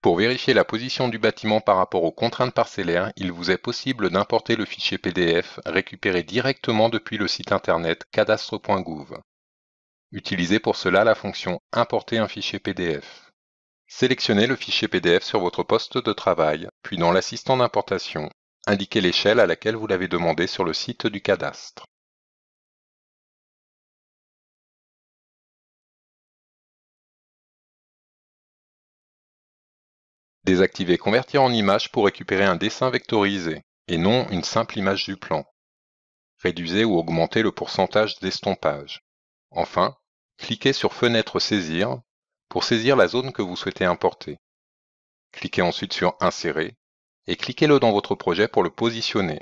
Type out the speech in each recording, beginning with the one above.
Pour vérifier la position du bâtiment par rapport aux contraintes parcellaires, il vous est possible d'importer le fichier PDF récupéré directement depuis le site internet cadastre.gouv. Utilisez pour cela la fonction « Importer un fichier PDF ». Sélectionnez le fichier PDF sur votre poste de travail, puis dans l'assistant d'importation, indiquez l'échelle à laquelle vous l'avez demandé sur le site du cadastre. Désactivez Convertir en image pour récupérer un dessin vectorisé, et non une simple image du plan. Réduisez ou augmentez le pourcentage d'estompage. Enfin, cliquez sur Fenêtre Saisir pour saisir la zone que vous souhaitez importer. Cliquez ensuite sur Insérer et cliquez-le dans votre projet pour le positionner.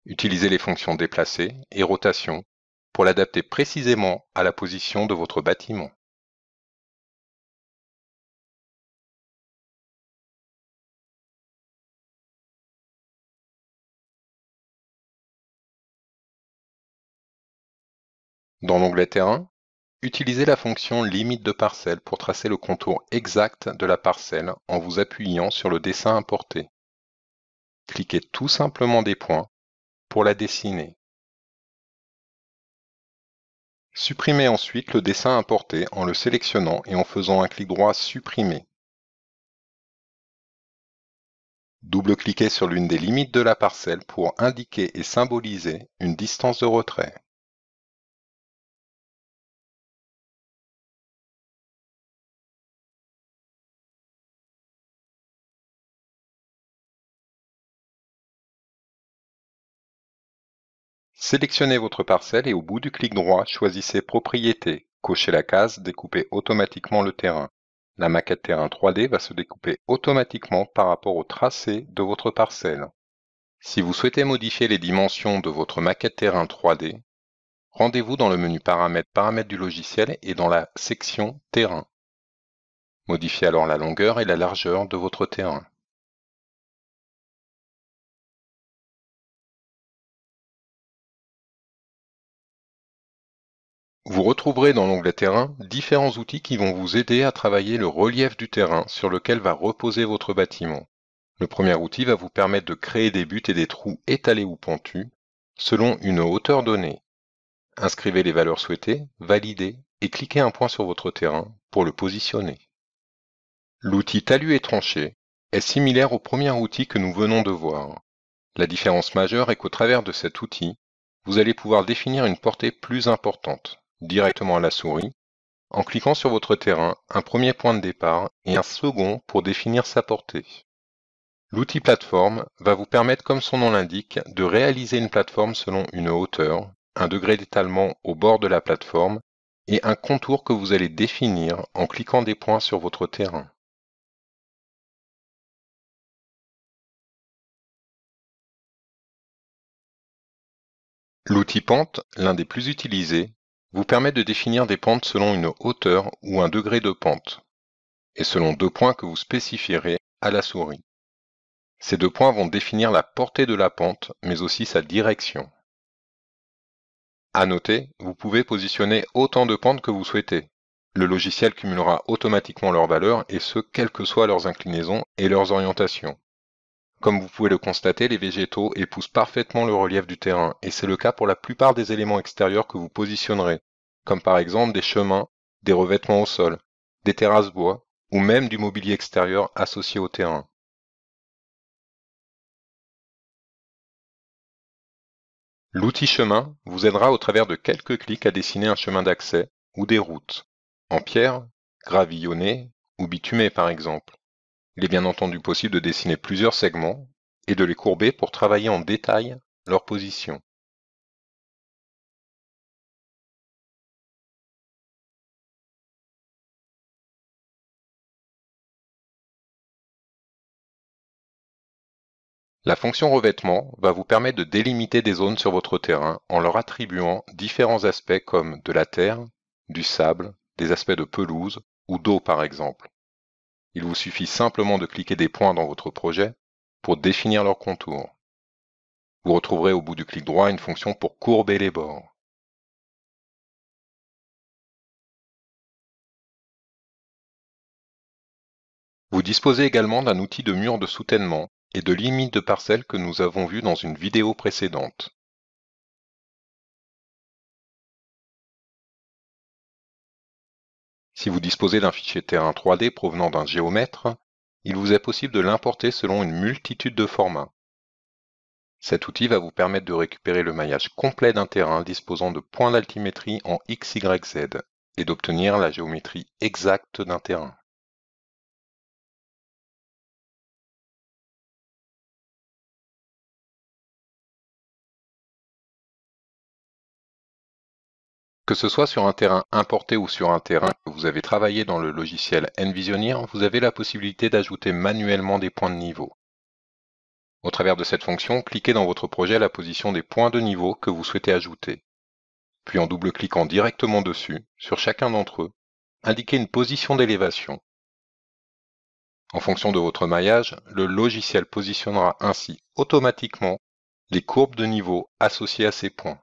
Utilisez les fonctions Déplacer et Rotation pour l'adapter précisément à la position de votre bâtiment. Dans l'onglet Terrain, utilisez la fonction Limite de parcelle pour tracer le contour exact de la parcelle en vous appuyant sur le dessin importé. Cliquez tout simplement des points pour la dessiner. Supprimez ensuite le dessin importé en le sélectionnant et en faisant un clic droit Supprimer. Double-cliquez sur l'une des limites de la parcelle pour indiquer et symboliser une distance de retrait. Sélectionnez votre parcelle et au bout du clic droit, choisissez Propriétés. Cochez la case Découper automatiquement le terrain. La maquette terrain 3D va se découper automatiquement par rapport au tracé de votre parcelle. Si vous souhaitez modifier les dimensions de votre maquette terrain 3D, rendez-vous dans le menu Paramètres du logiciel et dans la section Terrain. Modifiez alors la longueur et la largeur de votre terrain. Vous retrouverez dans l'onglet Terrain différents outils qui vont vous aider à travailler le relief du terrain sur lequel va reposer votre bâtiment. Le premier outil va vous permettre de créer des buttes et des trous étalés ou pentus selon une hauteur donnée. Inscrivez les valeurs souhaitées, validez et cliquez un point sur votre terrain pour le positionner. L'outil Talus et tranchées est similaire au premier outil que nous venons de voir. La différence majeure est qu'au travers de cet outil, vous allez pouvoir définir une portée plus importante, directement à la souris, en cliquant sur votre terrain, un premier point de départ et un second pour définir sa portée. L'outil plateforme va vous permettre, comme son nom l'indique, de réaliser une plateforme selon une hauteur, un degré d'étalement au bord de la plateforme et un contour que vous allez définir en cliquant des points sur votre terrain. L'outil pente, l'un des plus utilisés, vous permet de définir des pentes selon une hauteur ou un degré de pente, et selon deux points que vous spécifierez à la souris. Ces deux points vont définir la portée de la pente, mais aussi sa direction. À noter, vous pouvez positionner autant de pentes que vous souhaitez. Le logiciel cumulera automatiquement leurs valeurs, et ce, quelles que soient leurs inclinaisons et leurs orientations. Comme vous pouvez le constater, les végétaux épousent parfaitement le relief du terrain, et c'est le cas pour la plupart des éléments extérieurs que vous positionnerez, comme par exemple des chemins, des revêtements au sol, des terrasses bois, ou même du mobilier extérieur associé au terrain. L'outil chemin vous aidera au travers de quelques clics à dessiner un chemin d'accès ou des routes, en pierre, gravillonnées ou bitumées par exemple. Il est bien entendu possible de dessiner plusieurs segments et de les courber pour travailler en détail leur position. La fonction revêtement va vous permettre de délimiter des zones sur votre terrain en leur attribuant différents aspects comme de la terre, du sable, des aspects de pelouse ou d'eau par exemple. Il vous suffit simplement de cliquer des points dans votre projet pour définir leur contour. Vous retrouverez au bout du clic droit une fonction pour courber les bords. Vous disposez également d'un outil de mur de soutènement et de limite de parcelles que nous avons vu dans une vidéo précédente. Si vous disposez d'un fichier terrain 3D provenant d'un géomètre, il vous est possible de l'importer selon une multitude de formats. Cet outil va vous permettre de récupérer le maillage complet d'un terrain disposant de points d'altimétrie en X, Y, Z et d'obtenir la géométrie exacte d'un terrain. Que ce soit sur un terrain importé ou sur un terrain que vous avez travaillé dans le logiciel Envisioneer, vous avez la possibilité d'ajouter manuellement des points de niveau. Au travers de cette fonction, cliquez dans votre projet à la position des points de niveau que vous souhaitez ajouter. Puis en double-cliquant directement dessus, sur chacun d'entre eux, indiquez une position d'élévation. En fonction de votre maillage, le logiciel positionnera ainsi automatiquement les courbes de niveau associées à ces points.